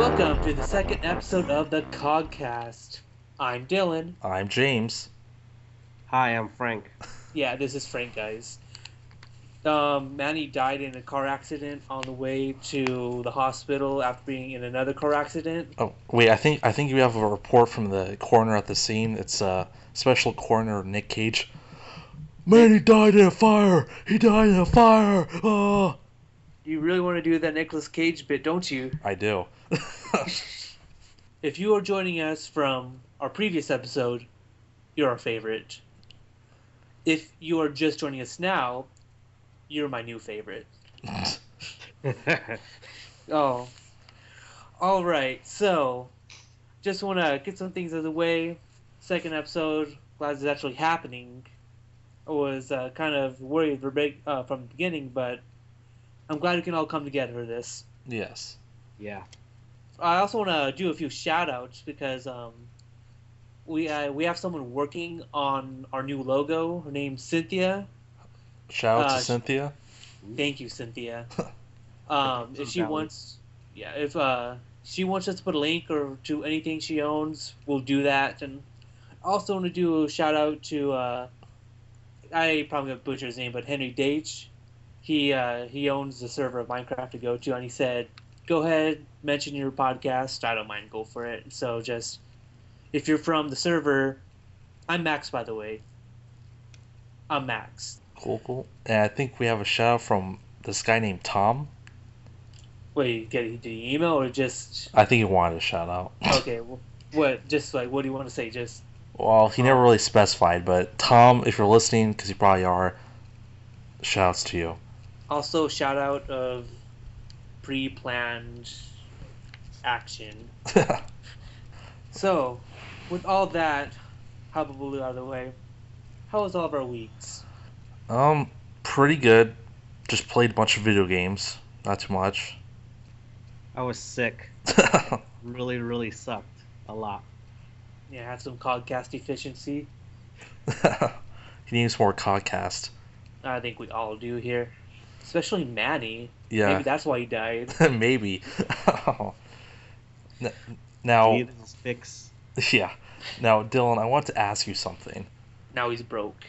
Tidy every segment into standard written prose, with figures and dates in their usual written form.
Welcome to the second episode of the CogCast. I'm Dylan. I'm James. Hi, I'm Frank. Yeah, this is Frank, guys. Manny died in a car accident on the way to the hospital after being in another car accident. Oh, wait, I think you have a report from the coroner at the scene. It's Special Coroner Nick Cage. Manny died in a fire! He died in a fire! Oh! You really want to do that Nicolas Cage bit, don't you? I do. If you are joining us from our previous episode, you're our favorite. If you are just joining us now, you're my new favorite. Oh. Alright, so just want to get some things out of the way. Second episode, glad it's actually happening. I was kind of worried from the beginning, but I'm glad we can all come together for this. Yes. Yeah. I also want to do a few shout-outs because we have someone working on our new logo. Her name's Cynthia. Shout out to Cynthia. Thank you, Cynthia. If she wants us to put a link or to anything she owns, we'll do that. And I also want to do a shout out to I probably gonna butcher his name, but Henry Dage. He owns the server of Minecraft to go to, and he said, "Go ahead, mention your podcast. I don't mind, go for it." So just if you're from the server, I'm Max, by the way. I'm Max. Cool. And I think we have a shout out from this guy named Tom. Wait, did he email or just? I think he wanted a shout out. Okay, well, what? Just like, what do you want to say? Just. Well, he never really specified, but Tom, if you're listening, because you probably are, shouts to you. Also, shout out of pre-planned action. So, with all that hullabaloo out of the way, how was all of our weeks? Pretty good. Just played a bunch of video games. Not too much. I was sick. Really sucked. A lot. Yeah, had some CogCast deficiency. He needs more CogCast. I think we all do here. Especially Manny. Yeah. Maybe that's why he died. Maybe. Now, Jesus fix. yeah. Now, Dylan, I want to ask you something. Now he's broke.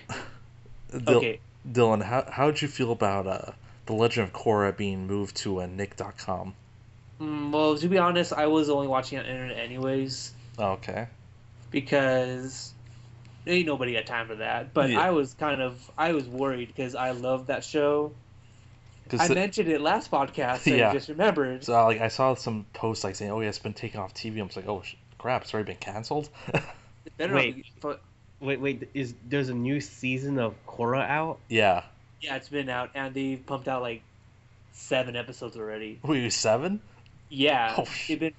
Okay. Dylan, how did you feel about The Legend of Korra being moved to Nick.com? Well, to be honest, I was only watching on the internet anyways. Oh, okay. Because ain't nobody got time for that. But Yeah. I was worried because I love that show. I mentioned it last podcast, and Yeah. I just remembered. So, I saw some posts saying, "Oh yeah, it's been taken off TV." I'm just like, "Oh crap, it's already been canceled." Wait. There's a new season of Korra out? Yeah. Yeah, it's been out, and they've pumped out like 7 episodes already. Wait, 7? Yeah, Oh, they've been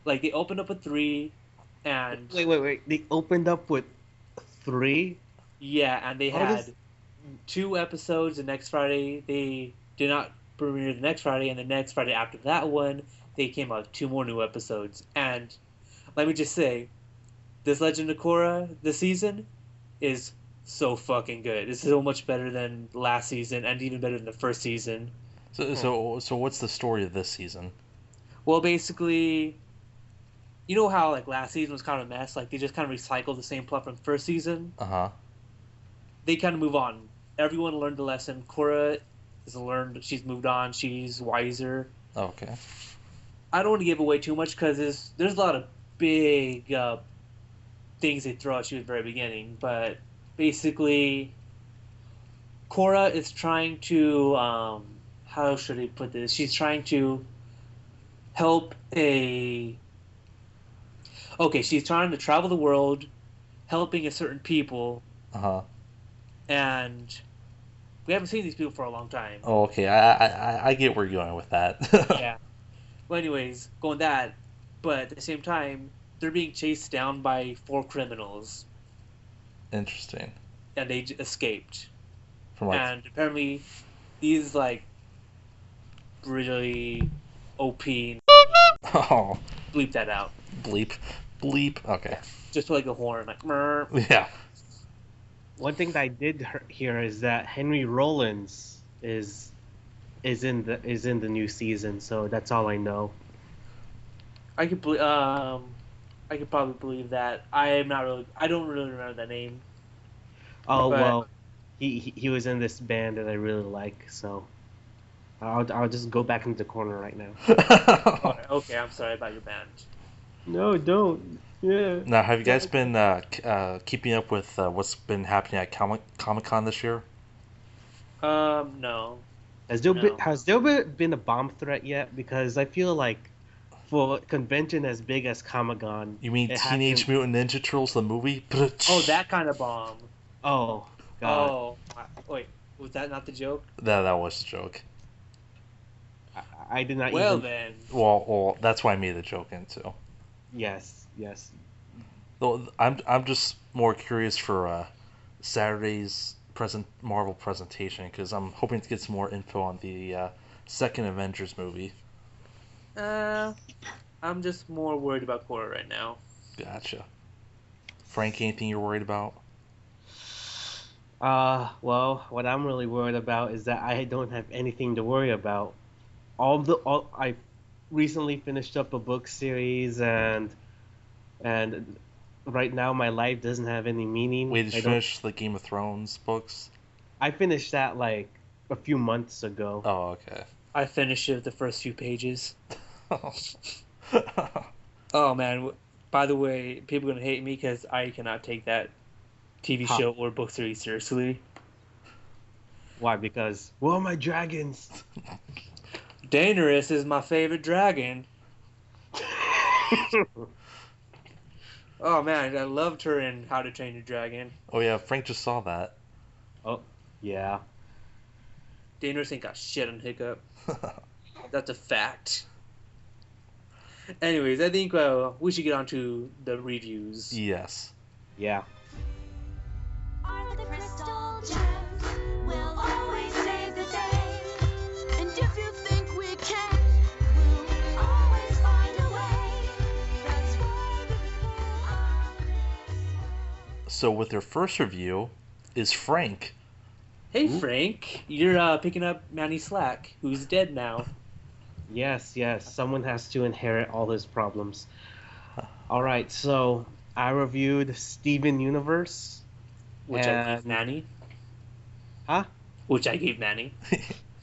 they opened up with 3, and Wait. They opened up with 3? yeah, and they had 2 episodes the next Friday. They did not premiere the next Friday, and the next Friday after that one, they came out with 2 more new episodes. And let me just say, this Legend of Korra this season is so fucking good. It's so much better than last season, and even better than the first season. So what's the story of this season? Well, basically, you know how like last season was kind of a mess. Like they just kind of recycled the same plot from the first season. Uh-huh. They kind of move on. Everyone learned the lesson. Korra has learned. She's moved on. She's wiser. Okay. I don't want to give away too much because there's a lot of big things they throw at you at the very beginning. But basically, Korra is trying to how should I put this? She's trying to help she's trying to travel the world, helping a certain people, Uh-huh. and we haven't seen these people for a long time. Oh, okay. I get where you're going with that. Yeah. Well, anyways, going that, but at the same time, they're being chased down by 4 criminals, Interesting. and they escaped. From And apparently, these really OP. Oh, Bleep that out. bleep. Okay. Just like a horn, like. Murr. Yeah. One thing that I did hear is that Henry Rollins is in the new season, so that's all I know. I could I could probably believe that. I don't really remember that name, Oh but well, he was in this band that I really like, so I'll just go back into the corner right now. alright, okay, I'm sorry about your band. No, don't. Yeah. Now, have you Yeah. guys been keeping up with what's been happening at Comic Con this year? No, Has no. there been a bomb threat yet? Because I feel like for a convention as big as Comic-Con, You mean it Teenage hasn't. Mutant Ninja Turtles the movie? Oh, that kind of bomb. Oh God, Oh, wait, was that not the joke? That was a joke. I, I did not Well even. then, Well, that's why I made the joke into. Yes, yes. Though I'm just more curious for Saturday's present Marvel presentation because I'm hoping to get some more info on the second Avengers movie. uh, I'm just more worried about Korra right now. Gotcha. Frank, anything you're worried about? Well, what I'm really worried about is that I don't have anything to worry about. I recently finished up a book series, and right now my life doesn't have any meaning. Wait, did you I don't. finish the Game of Thrones books? I finished that like a few months ago. Oh, okay. I finished it the first few pages. Oh man, by the way, people are gonna hate me because I cannot take that TV Huh. show or book series seriously. Why? Because where are my dragons? Daenerys is my favorite dragon. Oh man, I loved her in How to Train Your Dragon. Oh yeah, Frank just saw that. Oh, yeah. Daenerys ain't got shit on Hiccup. That's a fact. Anyways, I think we should get on to the reviews. Yes. Yeah. Are the crystal gems will always save the day. And if you think we can, we'll always find a way. That's why the people of this world. So with their first review is Frank. Hey Ooh. Frank, you're picking up Manny Slack, who's dead now. Yes, yes. Someone has to inherit all his problems. All right, so I reviewed Steven Universe. Which I gave And- Manny. Huh? Which I gave Manny.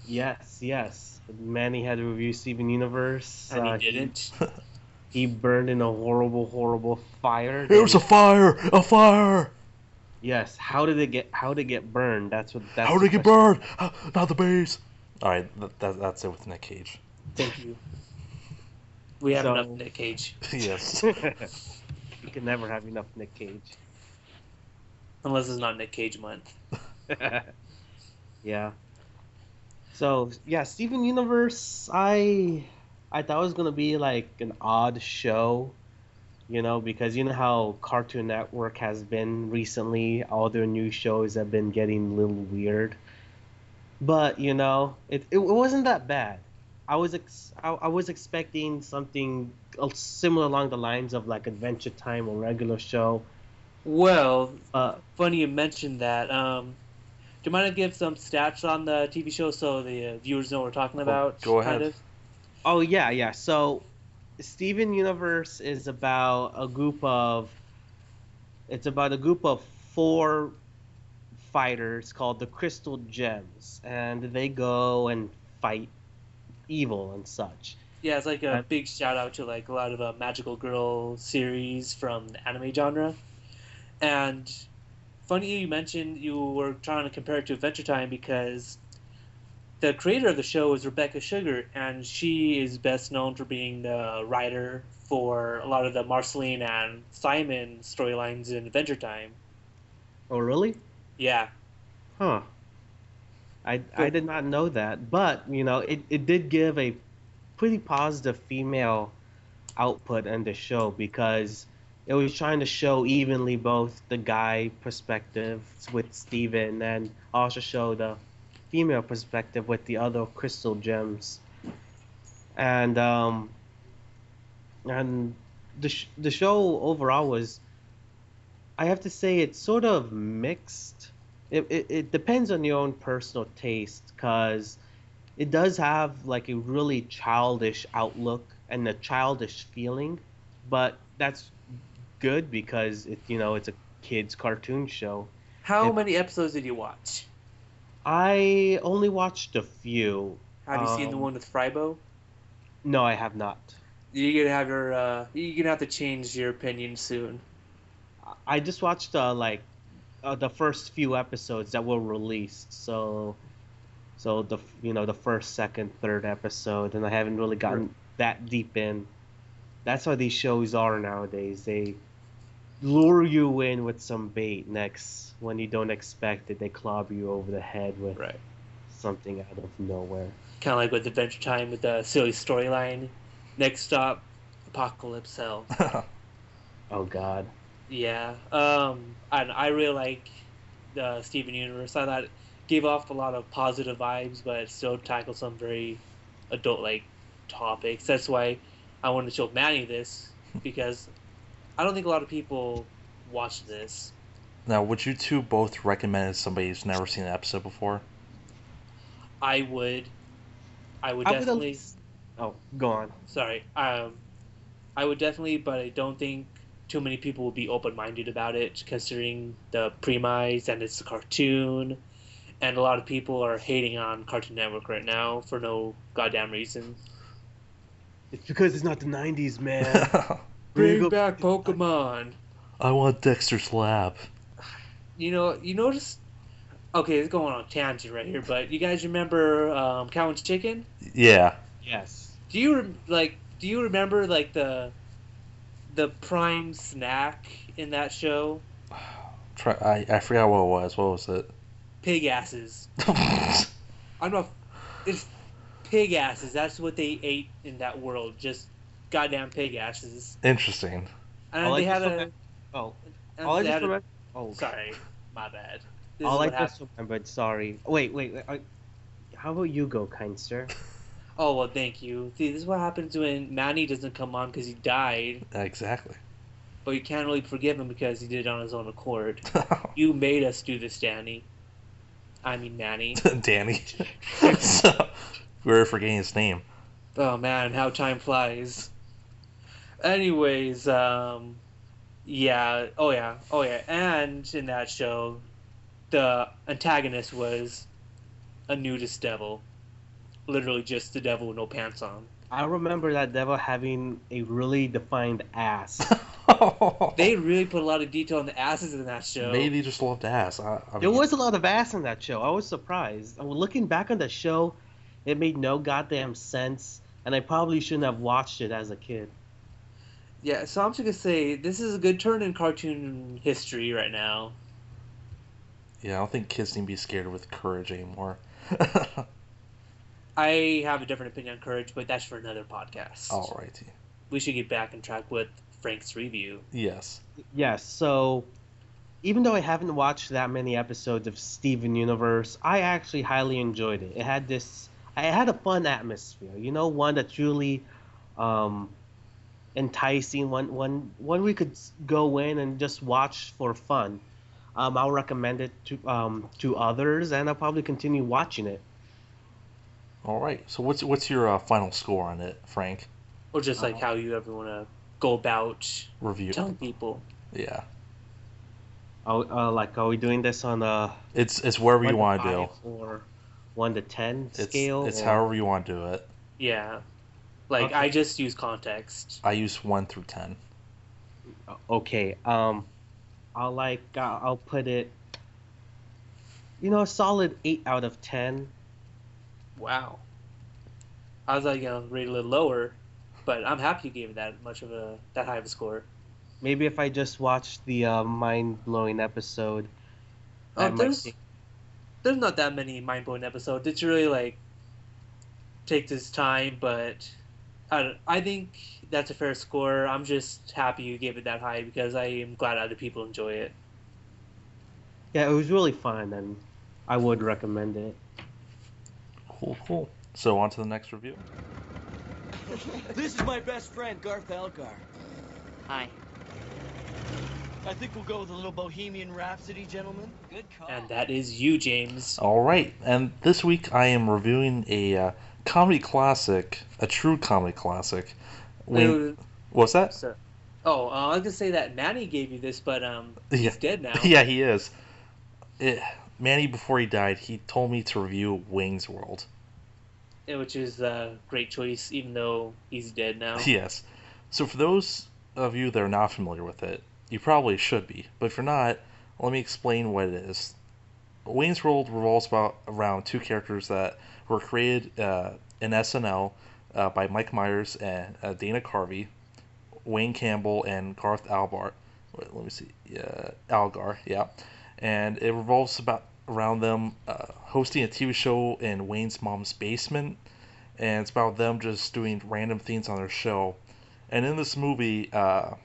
Yes, yes. Manny had to review Steven Universe. And he didn't. He burned in a horrible, horrible fire. It was a fire! A fire! Yes. How did it get burned? That's How the did it get question. burned? Not the base. All right, that's it with Nick Cage. Thank you. We have So- enough Nick Cage. Yes. You can never have enough Nick Cage. Unless it's not Nick Cage month. Yeah. So yeah, Steven Universe. I thought it was gonna be like an odd show, because you know how Cartoon Network has been recently. All their new shows have been getting a little weird. But it wasn't that bad. I was expecting something similar along the lines of like Adventure Time or regular show. Well, Uh, funny you mentioned that. Do you mind to give some stats on the TV show so the viewers know what we're talking about? go ahead. Kind of? Oh yeah, yeah. So, Steven Universe is about a group of. It's about a group of 4 fighters called the Crystal Gems, and they go and fight evil and such. Yeah, it's like a Uh, big shout out to like a lot of magical girl series from the anime genre. And funny you mentioned you were trying to compare it to Adventure Time because the creator of the show is Rebecca Sugar, and she is best known for being the writer for a lot of the Marceline and Simon storylines in Adventure Time. Oh really? Yeah. Huh. I did not know that, but it did give a pretty positive female output in the show because it was trying to show evenly both the guy perspective with Steven and also show the female perspective with the other crystal gems. And the show overall was, I have to say, it's sort of mixed. It depends on your own personal taste because it does have like a really childish outlook and a childish feeling, but that's good because it's a kids cartoon show. How It, many episodes did you watch? I only watched a few. Have you seen the one with Frybo? No, I have not. You're gonna have you're gonna have to change your opinion soon. I just watched the first few episodes that were released. So the first, second, third episode, and I haven't really gotten that deep in. That's how these shows are nowadays. They lure you in with some bait. Next, when you don't expect it, they clobber you over the head with Right. something out of nowhere. Kind of like with Adventure Time with the silly storyline. Next stop, Apocalypse Hell. Oh God. Yeah. And I really like the Steven Universe. I thought it gave off a lot of positive vibes, but it still tackled some very adult-like topics. That's why I wanted to show Manny this, because I don't think a lot of people watch this. Now, would you two both recommend it to somebody who's never seen an episode before? I would I would definitely. Oh, go on. Sorry. I would definitely, but I don't think too many people will be open-minded about it, considering the premise and it's a cartoon, and a lot of people are hating on Cartoon Network right now for no goddamn reason. It's because it's not the '90s, man. Bring back Pokemon. I want Dexter's Lab. You notice? Okay, it's going on a tangent right here, but you guys remember Cow and Chicken? Yeah. Yes. Do you remember like the prime snack in that show? I forgot what it was. What was it? Pig asses. I'm not. It's pig asses. That's what they ate in that world. Just goddamn pig asses. Interesting. And they had a. Oh. and All I they just had a- remember. Oh. Sorry, my bad. This All is I what just happened. remembered. Sorry. Wait. How about you go, kind sir? Oh well, thank you. See, this is what happens when Manny doesn't come on because he died, Exactly. but you can't really forgive him because he did it on his own accord. You made us do this, Danny. I mean, Manny. Danny. So, we were forgetting his name. Oh man, how time flies. Anyways, yeah, oh yeah, and in that show, the antagonist was a nudist devil. Literally just the devil with no pants on. I remember that devil having a really defined ass. They really put a lot of detail on the asses in that show. Maybe he just loved ass. I There mean, was a lot of ass in that show. I was surprised. Looking back on the show, it made no goddamn sense, and I probably shouldn't have watched it as a kid. Yeah, so I'm just gonna say this is a good turn in cartoon history right now. Yeah, I don't think kids need to be scared with courage anymore. I have a different opinion on Courage, but that's for another podcast. Alrighty. We should get back on track with Frank's review. Yes. Yes, so even though I haven't watched that many episodes of Steven Universe, I actually highly enjoyed it. It had a fun atmosphere, one that's really enticing, one we could go in and just watch for fun. I'll recommend it to others, and I'll probably continue watching it. All right. So what's your final score on it, Frank? Or just like how you ever want to go about Review. telling people. Yeah. Are we doing this on a It's wherever you 1 want to to do. 5 or 1 to 10 It's scale? it's or- however you want to do it. Yeah. Like, Okay. I just use context. I use 1 through 10. Okay. I'll put it. A solid 8 out of 10. Wow. I was like, rate a little lower, but I'm happy you gave it that high of a score. Maybe if I just watched the mind-blowing episode. I might There's think- not that many mind-blowing episodes. It's really like take this time, but I think that's a fair score. I'm just happy you gave it that high because I am glad other people enjoy it. Yeah, it was really fun, and I would recommend it. Cool. So on to the next review. This is my best friend, Garth Elgar. Hi. I think we'll go with a little Bohemian Rhapsody, gentlemen. Good call. And that is you, James. All right, and this week I am reviewing a comedy classic, a true comedy classic. What's that? So, I was gonna say that Manny gave you this, but he's dead now. Yeah, he is. Manny, before he died, he told me to review Wayne's World. Which is a great choice, even though he's dead now. Yes. So for those of you that are not familiar with it, you probably should be. But if you're not, let me explain what it is. Wayne's World revolves around two characters that were created in SNL by Mike Myers and Dana Carvey, Wayne Campbell and Garth Albar. Wait, let me see. Algar, yeah. And it revolves around them hosting a TV show in Wayne's mom's basement, and it's about them just doing random things on their show. And in this movie, a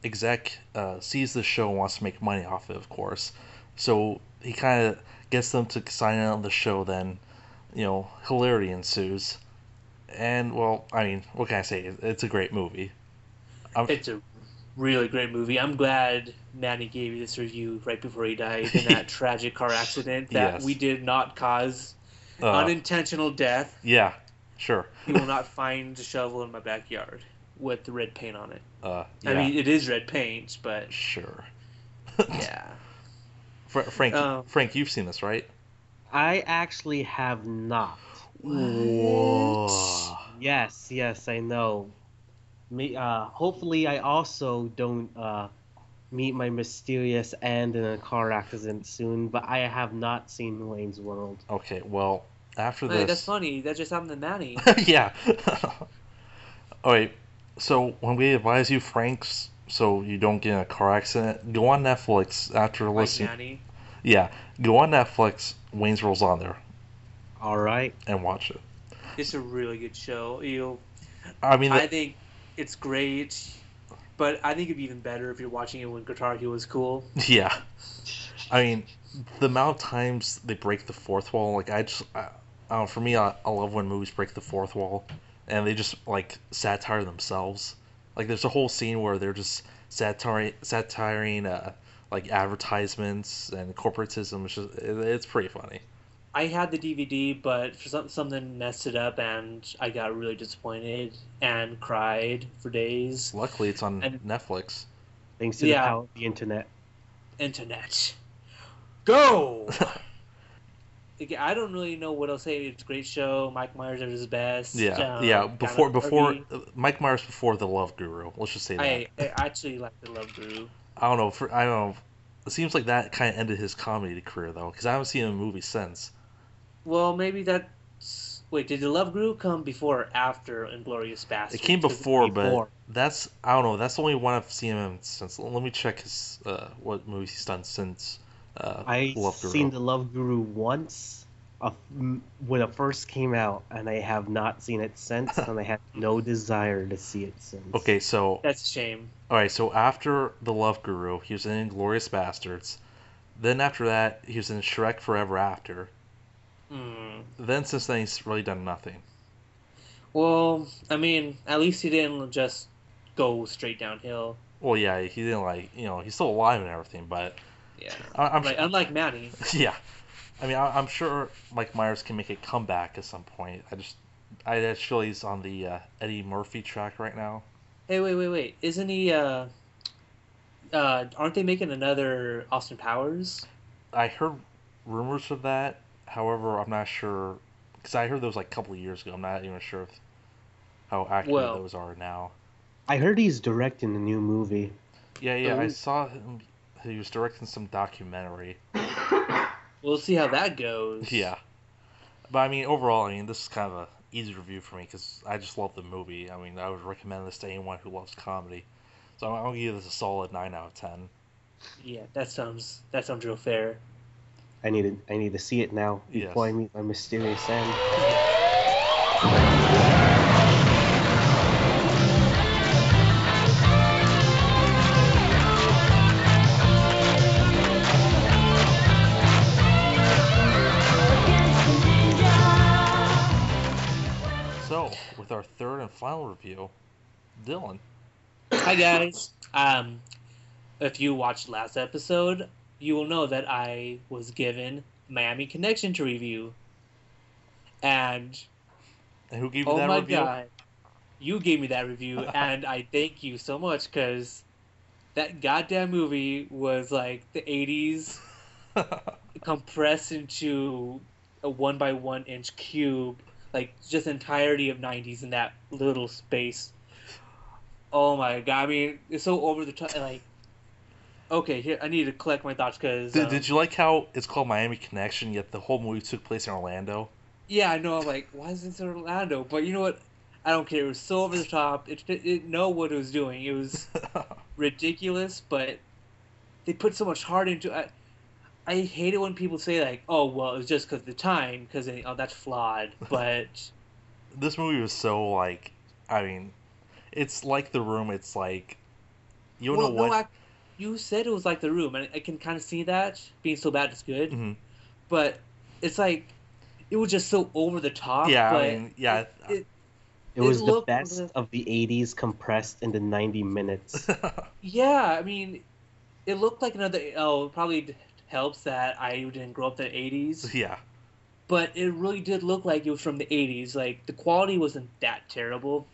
exec sees the show and wants to make money off it, of course. So he kind of gets them to sign in on the show. Then, hilarity ensues. And well, I mean, what can I say? It's a great movie. It's a really great movie. I'm glad Manny gave you this review right before he died in that tragic car accident that we did not cause unintentional death. Yeah, sure. You will not find a shovel in my backyard with the red paint on it. Yeah. I mean, it is red paint, but sure. Yeah. Frank, you've seen this, right? I actually have not. Whoa. Yes, I know. Hopefully, I also don't meet my mysterious end in a car accident soon, but I have not seen Wayne's World. Okay, well, after Hey, this... that's funny. That just happened to Manny. Yeah. Alright, so when we advise you, Franks, so you don't get in a car accident, go on Netflix after listening... Manny. Yeah, go on Netflix, Wayne's World's on there. Alright. And watch it. It's a really good show. I think it's great, but I think it'd be even better if you're watching it when Guitar Hero was cool. Yeah. I mean, the amount of times they break the fourth wall, like, for me, I love when movies break the fourth wall, and they just, like, satire themselves. Like, there's a whole scene where they're just satiring like, advertisements and corporatism. It's pretty funny. I had the DVD, but for something messed it up, and I got really disappointed and cried for days. Luckily, it's on Netflix. Thanks to the power of the internet. Go! I don't really know what else to say. It's a great show. Mike Myers at his best. Yeah. Before Mike Myers before the Love Guru. Let's just say that. I actually like the Love Guru. I don't know. It seems like that kind of ended his comedy career though, because I haven't seen him in movies since. Well, maybe that's... Wait, did the Love Guru come before or after Inglourious Basterds? It came before, but that's... I don't know. That's the only one I've seen him in since... Let me check his what movies he's done since I've seen the Love Guru once when it first came out, and I have not seen it since, and I have no desire to see it since. Okay, so... That's a shame. Alright, so after the Love Guru, he was in Inglourious Basterds. Then after that, he was in Shrek Forever After. Then since then he's really done nothing. Well, I mean, at least he didn't just go straight downhill. Well, yeah, he didn't he's still alive and everything, but yeah, unlike Manny. Yeah, I mean, I'm sure Mike Myers can make a comeback at some point. I just feel he's on the Eddie Murphy track right now. Hey, wait, isn't he? Aren't they making another Austin Powers? I heard rumors of that. However, I'm not sure, because I heard those like a couple of years ago. I'm not even sure how accurate those are now. I heard he's directing a new movie. Yeah, I saw him. He was directing some documentary. We'll see how that goes. Yeah. But I mean, overall, this is kind of an easy review for me, because I just love the movie. I mean, I would recommend this to anyone who loves comedy. So I'm going to give this a solid 9 out of 10. Yeah, that sounds real fair. I need to see it now before I meet my mysterious end. So, with our third and final review, Dylan. Hi guys. if you watched last episode, you will know that I was given Miami Connection to review. And And who gave you oh that my review? god, you gave me that review, and I thank you so much because that goddamn movie was like the 80s compressed into a 1 by 1 inch cube, like just entirety of 90s in that little space. Oh my god! I mean, it's so over the top. Like, okay, here I need to collect my thoughts because Did you like how it's called Miami Connection, yet the whole movie took place in Orlando? yeah, I know. I'm like, why is this in Orlando? But you know what? I don't care. It was so over the top. It know what it was doing. It was ridiculous, but they put so much heart into it. I hate it when people say like, "Oh, well, it's just because the time," because oh, that's flawed. But This movie was so like, I mean, it's like The Room. It's like, you well, know no, what? you said it was like The Room, and I can kind of see that being so bad it's good. Mhm. But it's like it was just so over the top. Yeah, but I mean, yeah. It was the looked best of the 80s compressed into 90 minutes. yeah. I mean, it looked like another. Oh, probably helps that I didn't grow up in the 80s. Yeah. But it really did look like it was from the 80s. Like the quality wasn't that terrible.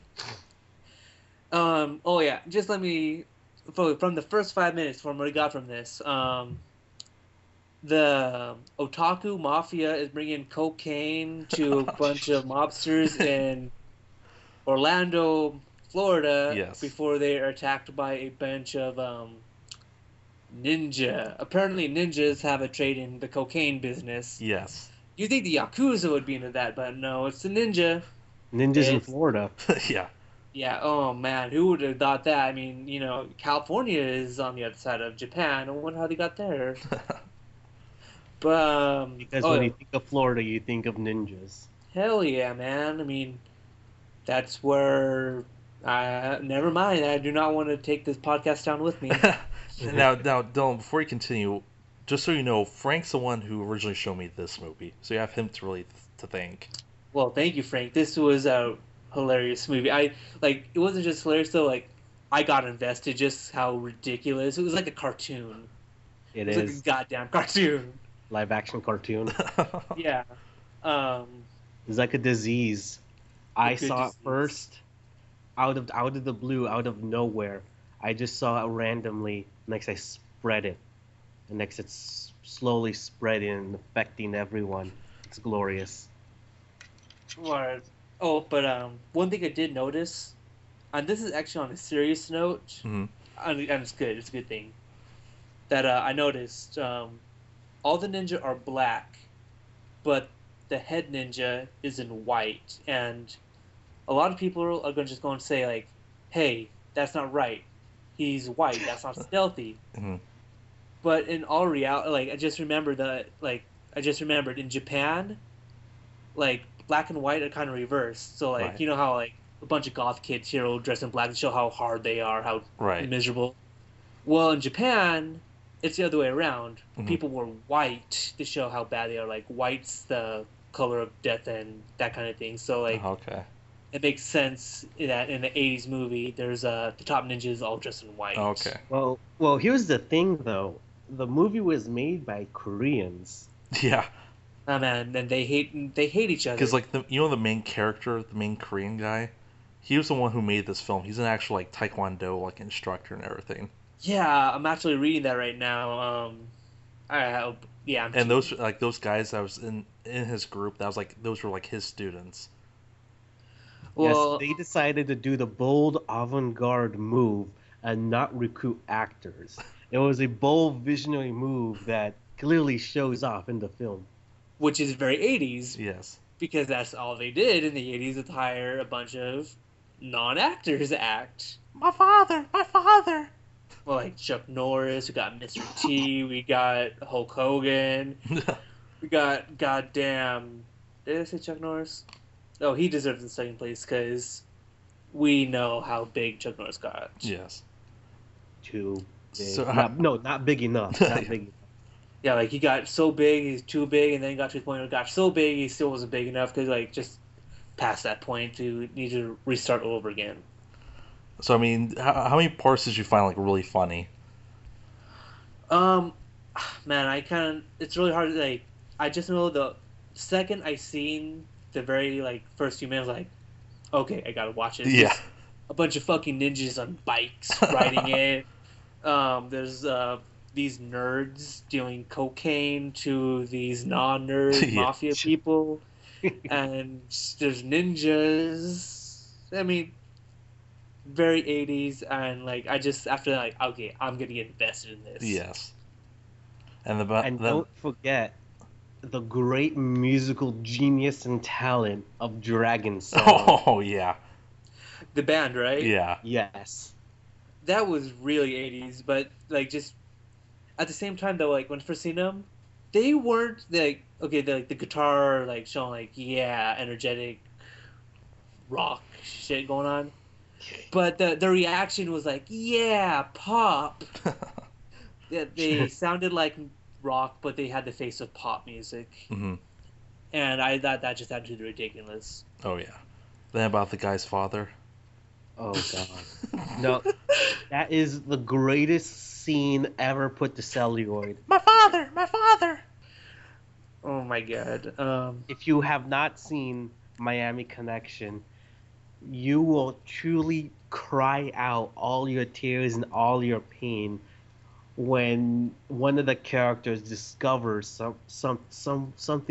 Oh yeah, just let me from the first 5 minutes from what I got from this. The otaku mafia is bringing cocaine to a bunch of mobsters in Orlando, Florida, Yes. before they are attacked by a bunch of ninja. Apparently, ninjas have a trade in the cocaine business. Yes. You think the Yakuza would be into that, but no, it's the ninja. Ninjas in It's- Florida. Yeah. Yeah, oh man, who would have thought that? I mean, you know, California is on the other side of Japan. I wonder how they got there. But, Because oh, when you think of Florida, you think of ninjas. hell yeah, man. I mean, that's where. Never mind. I do not want to take this podcast down with me. now, Dylan, before you continue, just so you know, Frank's the one who originally showed me this movie, so you have him to really to thank. Well, thank you, Frank. This was a hilarious movie. It wasn't just hilarious though. Like, I got invested. Just how ridiculous it was, like a cartoon. It It was like is a goddamn cartoon. live action cartoon. Yeah. It's like a disease. I good saw it disease. first, out of the blue, out of nowhere. I just saw it randomly. Next, I spread it, and next it's slowly spreading and affecting everyone. It's glorious. What? Oh, but one thing I did notice, and this is actually on a serious note, Mhm. and it's good. It's a good thing that I noticed. All the ninja are black, but the head ninja is in white, and a lot of people are going to just go and say like, "Hey, that's not right. He's white. That's not stealthy." Mhm. But in all reality, like I just remembered in Japan, like black and white are kind of reversed. So like Right. you know how like a bunch of goth kids here will dress in black to show how hard they are, how Right. miserable. Well, in Japan, it's the other way around. Mhm. People wear white to show how bad they are. Like white's the color of death and that kind of thing. So like Okay. it makes sense that in the '80s movie, there's the top ninjas all dressed in white. Okay. Well, here's the thing though. The movie was made by Koreans. Yeah, Oh man, and they hate each other. because like the main character, the main Korean guy, he was the one who made this film. He's an actual like Taekwondo like instructor and everything. Yeah, I'm actually reading that right now. I hope. Yeah, And those guys that was in his group, that was like those were like his students. well, Yes, they decided to do the bold avant-garde move and not recruit actors. It was a bold visionary move that clearly shows off in the film. which is very '80s Yes. because that's all they did in the '80s, is hire a bunch of non-actors to act. My father. Well, like Chuck Norris, we got Mr. T, we got Hulk Hogan, we got goddamn. Did I say Chuck Norris? Oh, he deserves the second place because we know how big Chuck Norris got. Yes. Too big. So, Not big enough. Not big. Yeah, like he got so big, he's too big, and then he got to the point where he got so big, he still wasn't big enough because like just past that point to need to restart over again. So I mean, how many parts did you find like really funny? Um, man, it's really hard to, like, I just know the second I seen the very, like, first few minutes, like, okay, I gotta watch it. It's Yeah. just a bunch of fucking ninjas on bikes riding it. There's, these nerds dealing cocaine to these non-nerd Yeah. mafia people, and there's ninjas. I mean, very 80s, and, like, I just, after that, like, okay, I'm gonna get invested in this. Yes. And And don't forget the great musical genius and talent of Dragon Song. Oh yeah. The band, right? Yeah. Yes. That was really 80s, but, like, just at the same time, though, like, when I first seen them, they weren't, like, okay, the guitar, like, showing, like, yeah, energetic rock shit going on. But the reaction was like, yeah, pop. Yeah, they sounded like rock, but they had the face of pop music. Hmm. And I thought that just added to the ridiculous. Oh yeah. Then about the guy's father. Oh god. No, that is the greatest scene ever put to celluloid. My father! My father! Oh my god. If you have not seen Miami Connection, you will truly cry out all your tears and all your pain when one of the characters discovers something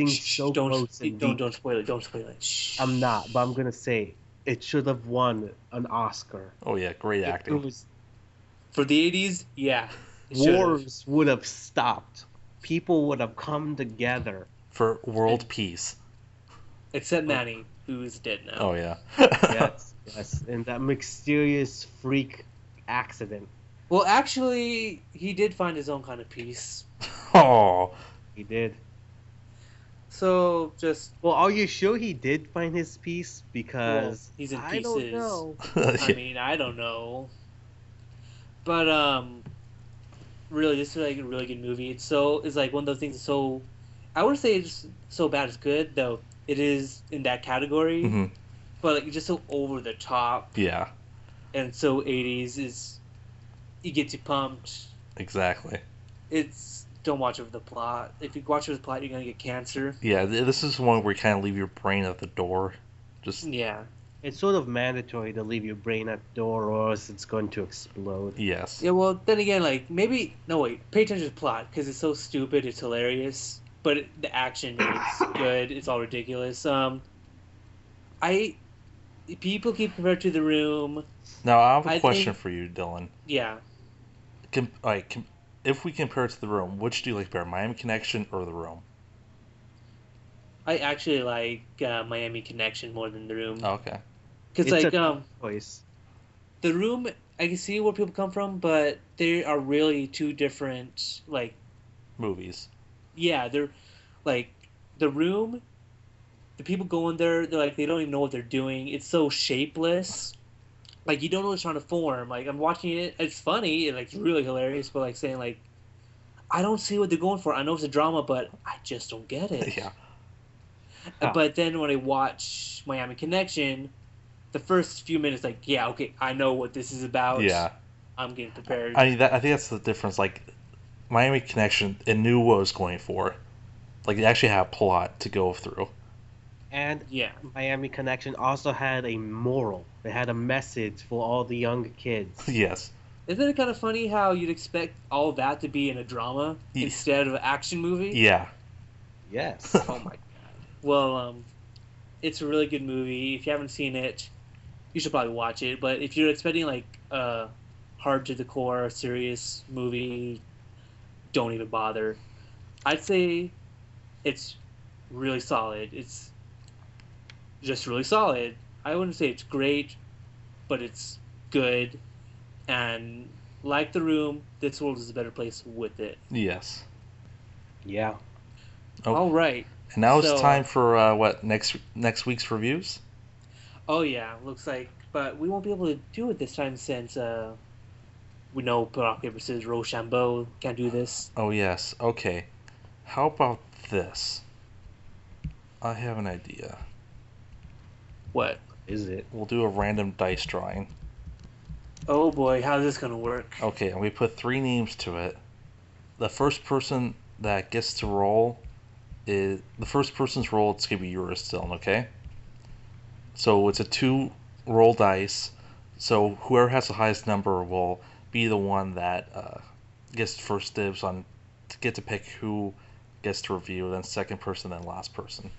so gross and deep. don't spoil it. Don't spoil it. Shh. I'm not, but I'm gonna say it should have won an Oscar. Oh yeah, great It acting. was For the 80s, yeah. it should've. wars would have stopped. People would have come together. For world peace. Except Manny, who's dead now. Oh yeah. Yes, yes, and that mysterious freak accident. Well, actually, he did find his own kind of peace. Oh. He did. So, just, Well, are you sure he did find his peace? well, Because he's in I don't pieces. know. I mean, I don't know. But, really, this is like a really good movie. It's like one of those things that's so, I wouldn't say it's so bad it's good, though it is in that category. Hmm. But, like, it's just so over the top Yeah. and so 80s is, it gets you pumped. Exactly. Don't watch over the plot. If you watch over the plot, you're gonna get cancer. Yeah. This is one where you kind of leave your brain at the door. Just Yeah. It's sort of mandatory to leave your brain at the door, or else it's going to explode. yes. Yeah, well, then again, like, maybe... No, wait. Pay attention to the plot, because it's so stupid, it's hilarious. But the action is good. It's all ridiculous. People keep compared to The Room. Now I have a I question think- for you, Dylan. Yeah. If we compare it to The Room, which do you like better, Miami Connection or The Room? I actually like Miami Connection more than The Room. Oh, okay. Because, It's like, a choice. The Room, I can see where people come from, but they are really two different, like... Movies. Yeah, they're like The Room. The people go in there, they're like they don't even know what they're doing. It's so shapeless. Like you don't know what it's trying to form. Like I'm watching it, it's funny and like it's really hilarious, but like saying like I don't see what they're going for. I know it's a drama, but I just don't get it. Yeah. But then when I watch Miami Connection, the first few minutes like, yeah, okay, I know what this is about. Yeah. I'm getting prepared. I mean, I think that's the difference. Like, Miami Connection, it knew what it was going for. Like, it actually had a plot to go through. And Yeah. Miami Connection also had a moral. They had a message for all the young kids. Yes. Isn't it kind of funny how you'd expect all that to be in a drama Ye- instead of an action movie? Yeah. Yes. Oh my god. Well, it's a really good movie. If you haven't seen it, you should probably watch it. But if you're expecting like a hard to the core, serious movie, don't even bother. I'd say it's really solid. It's just really solid. I wouldn't say it's great, but it's good. And like The Room, this world is a better place with it. Yes. Yeah. Oh. All right. And now So, it's time for, next week's reviews? Oh yeah, looks like, but we won't be able to do it this time since we know rock paper scissors Rochambeau can't do this. Oh, yes. Okay. How about this? I have an idea. What? Is it? We'll do a random dice drawing. Oh boy, how's this gonna work? Okay, and we put 3 names to it. the first person that gets to roll is the first person's roll. It's gonna be yours still, okay? So it's a 2 roll dice. So whoever has the highest number will be the one that gets first dibs on to get to pick who gets to review, then second person, then last person.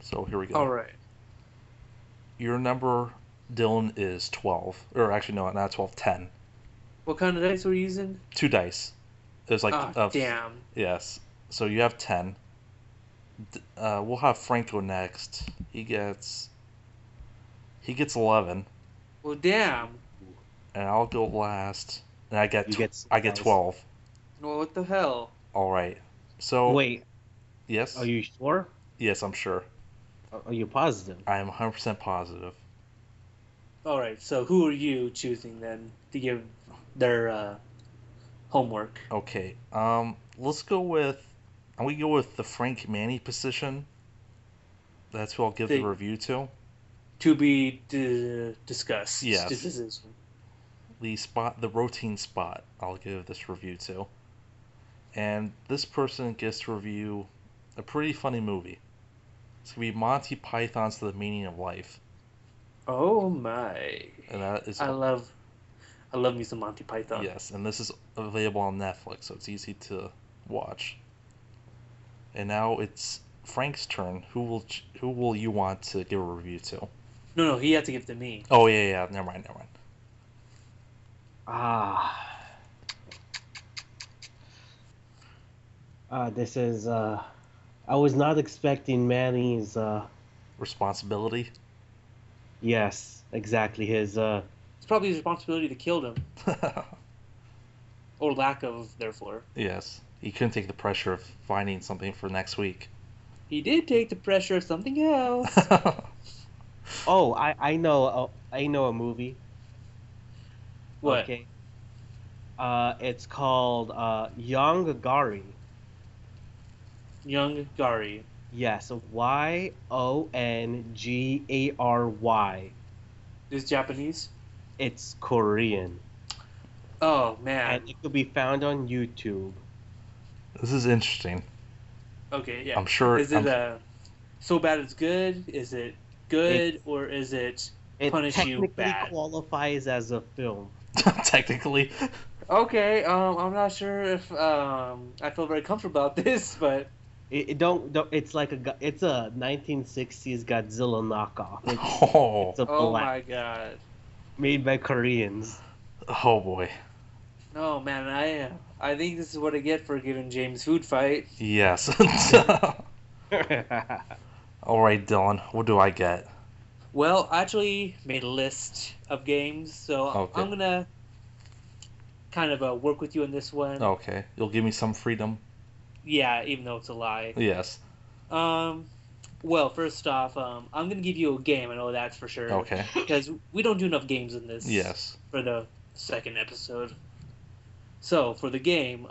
So here we go. All right. Your number, Dylan, is 12. Or actually, no, not 12, 10. What kind of dice were you using? 2 dice. There's like damn. Yes. So you have 10. We'll have Frank go next. He gets 11, Well, damn. and I'll go last, and I get You get I get 12. Well, what the hell? All right. So Wait, yes, are you sure? yes, I'm sure. Are you positive? I am 100% positive. All right. So who are you choosing then to give their homework? Okay. Let's go with. I'm gonna go with the Frank Manny position. That's who I'll give the review to. To be discussed. Yes. Decision. The routine spot, I'll give this review to. And this person gets to review a pretty funny movie. It's gonna be Monty Python's The Meaning of Life. Oh my! And that is I love me some Monty Python. yes, and this is available on Netflix, so it's easy to watch. And now it's Frank's turn. Who will you want to give a review to? No, he had to give it to me. Oh yeah. Never mind. This is I was not expecting Manny's Responsibility. yes, exactly his It's probably his responsibility to kill them, or lack of, therefore. Yes, he couldn't take the pressure of finding something for next week. He did take the pressure of something else. Oh, I know a movie. What? Okay. It's called Young Gary. Young Gary. Yes, Yongary. This is Japanese. It's Korean, Oh man. and it could be found on YouTube. This is interesting. Okay, yeah. I'm sure. Is it so bad it's good? Is it good, or is it It punish you technically bad? qualifies as a film. Technically. Okay, I'm not sure if I feel very comfortable about this, but It don't. It's like it's a 1960s Godzilla knockoff. Oh. It's a oh black my god. made by Koreans. Oh boy. Oh man, I think this is what I get for giving James food fight. Yes. All right, Dylan. What do I get? Well, I actually made a list of games, so Okay. I'm gonna kind of work with you on this one. Okay. You'll give me some freedom. Yeah, even though it's a lie. Yes. Well, first off, I'm gonna give you a game. I know that's for sure. Okay. Because we don't do enough games in this. Yes. For the second episode. So for the game,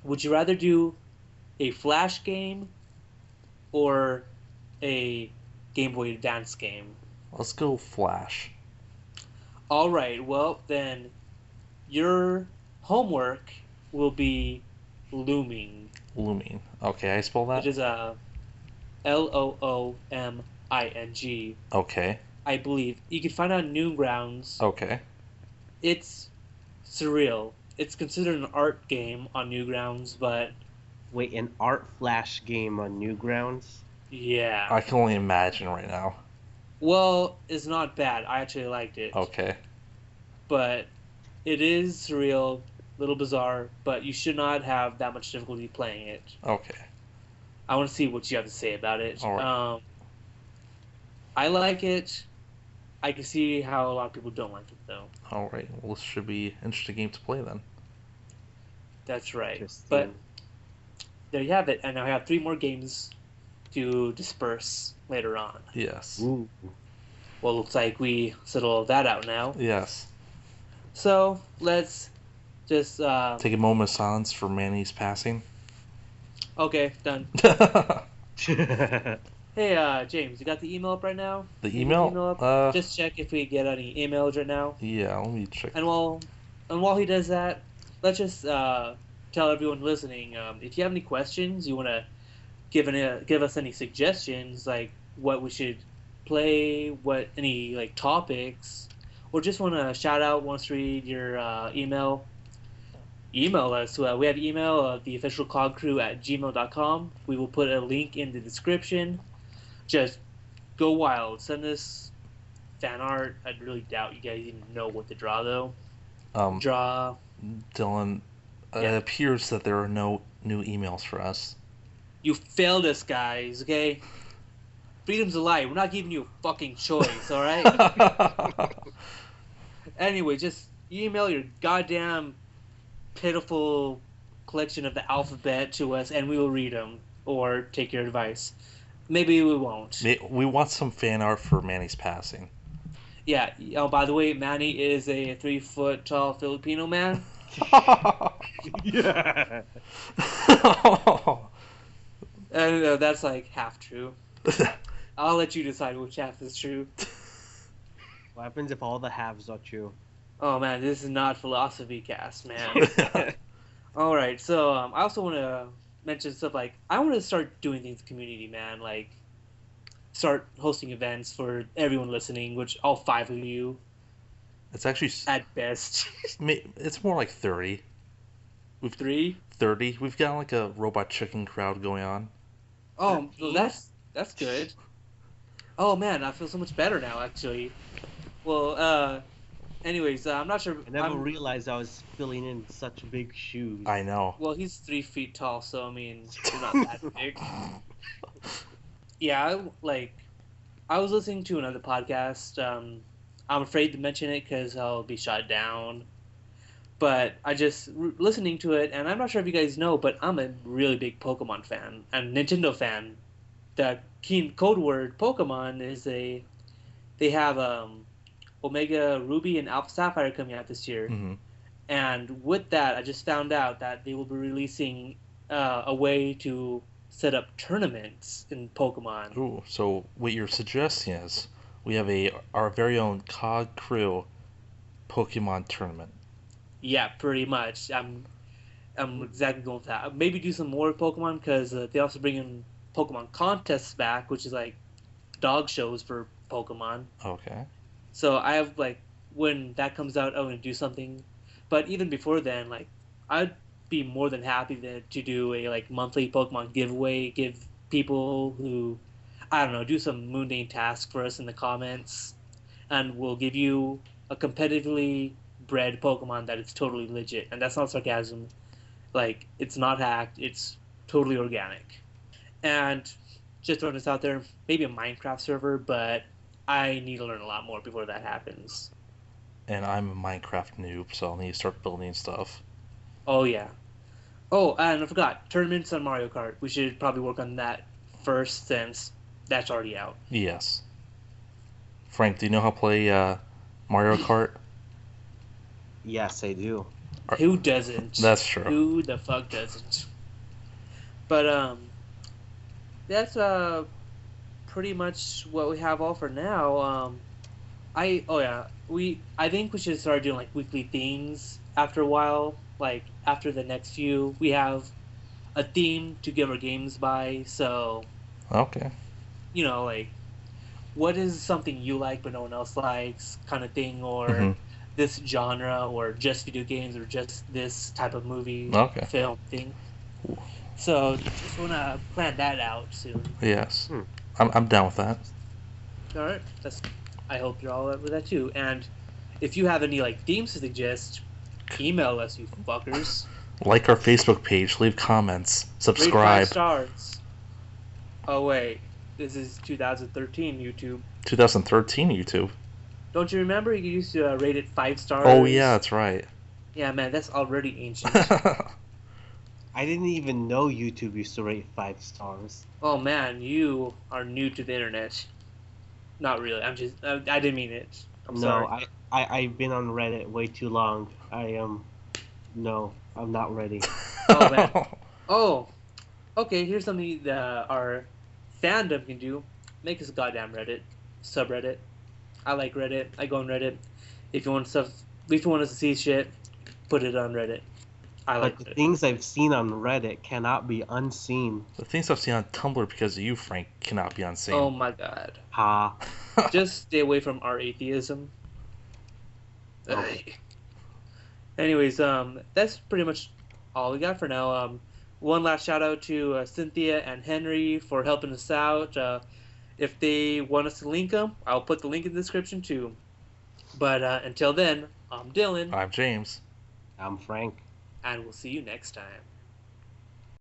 would you rather do a Flash game or a Game Boy Advance game? Let's go Flash. All right. Well, then your homework will be Looming, Looming. Okay, I spell that? which is Looming. Okay. I believe you can find it on Newgrounds. Okay. It's surreal. It's considered an art game on Newgrounds, but Wait, an art flash game on Newgrounds? yeah. I can only imagine right now. Well, it's not bad. I actually liked it. Okay. But it is surreal, little bizarre, but you should not have that much difficulty playing it. Okay. I want to see what you have to say about it. All right. I like it. I can see how a lot of people don't like it, though. All right. Well, this should be an interesting game to play then. That's right. Interesting. But there you have it. And I have 3 more games to disperse later on. Yes. Ooh. Well, looks like we settled that out now. Yes. So let's just Take a moment of silence for Manny's passing. okay, done. Hey, James, you got the email up right now? The You email? got the up? Just check if we get any emails right now. Yeah, let me check. And while he does that, let's just tell everyone listening, if you have any questions, you want to give us any suggestions, like what we should play, what any like topics, or just want to shout out, wants to read your email us. We have email, theofficialcogcrew@gmail.com. We will put a link in the description. Just go wild. Send us fan art. I really doubt you guys even know what to draw, though. Draw. Dylan, Yeah. it appears that there are no new emails for us. You failed us, guys, okay? Freedom's a lie. We're not giving you a fucking choice, alright? Anyway, just email your goddamn pitiful collection of the alphabet to us, and we will read them, or take your advice. Maybe we won't. We want some fan art for Manny's passing. Yeah. Oh, by the way, Manny is a 3-foot tall Filipino man. Yeah. And that's like half true. I'll let you decide which half is true. What happens if all the halves are true? Oh man, this is not philosophy cast, man. All right, so I also want to mention stuff like I want to start doing things community, man. Like start hosting events for everyone listening, which all 5 of you It's actually at best. it's more like 30. 3. 30. We've got like a robot chicken crowd going on. Oh, well, that's good. Oh man, I feel so much better now, actually. Well, anyways, I'm not sure. I never realized I was filling in such big shoes. I know. Well, he's 3 feet tall, so I mean, you're not that big. Yeah, I was listening to another podcast. I'm afraid to mention it because I'll be shot down. But I just listening to it, and I'm not sure if you guys know, but I'm a really big Pokemon fan and Nintendo fan. The code word Pokemon is they have Omega Ruby and Alpha Sapphire coming out this year. Mm-hmm. And with that, I just found out that they will be releasing a way to set up tournaments in Pokemon. Ooh, so what you're suggesting is we have our very own Cog Crew Pokemon tournament. Yeah, pretty much. I'm exactly going with that. Maybe do some more Pokemon because they also bring in Pokemon contests back, which is like dog shows for Pokemon. Okay. So I have when that comes out, I'm gonna do something. But even before then, I'd be more than happy to do a monthly Pokemon giveaway, give people who I don't know do some mundane task for us in the comments, and we'll give you a competitively bred Pokemon that is totally legit, and that's not sarcasm. It's not hacked. It's totally organic. And just throwing this out there, maybe a Minecraft server, but I need to learn a lot more before that happens. And I'm a Minecraft noob, so I'll need to start building stuff. Oh yeah. Oh, and I forgot tournaments on Mario Kart. We should probably work on that first, since that's already out. Yes. Frank, do you know how to play Mario Kart? Yes, I do. Who doesn't? That's true. Who the fuck doesn't? But that's pretty much what we have all for now. I think we should start doing weekly themes after a while. After the next few, we have a theme to give our games by. So Okay. What is something you like but no one else likes, kind of thing, or Mhm. this genre, or just video games, or just this type of movie, Okay. film thing. So just wanna plan that out soon. Yes. Hmm. I'm down with that. All right, I hope you're all up with that too. And if you have any themes to suggest, email us, you fuckers. Like our Facebook page, leave comments, Rate 5 subscribe. stars. Oh wait, this is 2013 YouTube. 2013 YouTube. Don't you remember you used to rate it 5 stars? Oh yeah, that's right. Yeah, man, that's already ancient. I didn't even know YouTube used to rate 5 stars. Oh man, you are new to the internet. Not really. I didn't mean it. I'm sorry. I've been on Reddit way too long. No, I'm not ready. Oh man. Oh, okay. Here's something that our fandom can do. Make us a goddamn Reddit subreddit. I like Reddit. I go on Reddit. If you want us to see shit, put it on Reddit. I like But the it. things I've seen on Reddit cannot be unseen. The things I've seen on Tumblr because of you, Frank, cannot be unseen. Oh my god. Ha. Just stay away from our atheism. Okay. Anyways, that's pretty much all we got for now. One last shout out to Cynthia and Henry for helping us out. If they want us to link them, I'll put the link in the description too. But until then, I'm Dylan, I'm James. I'm Frank. and we'll see you next time.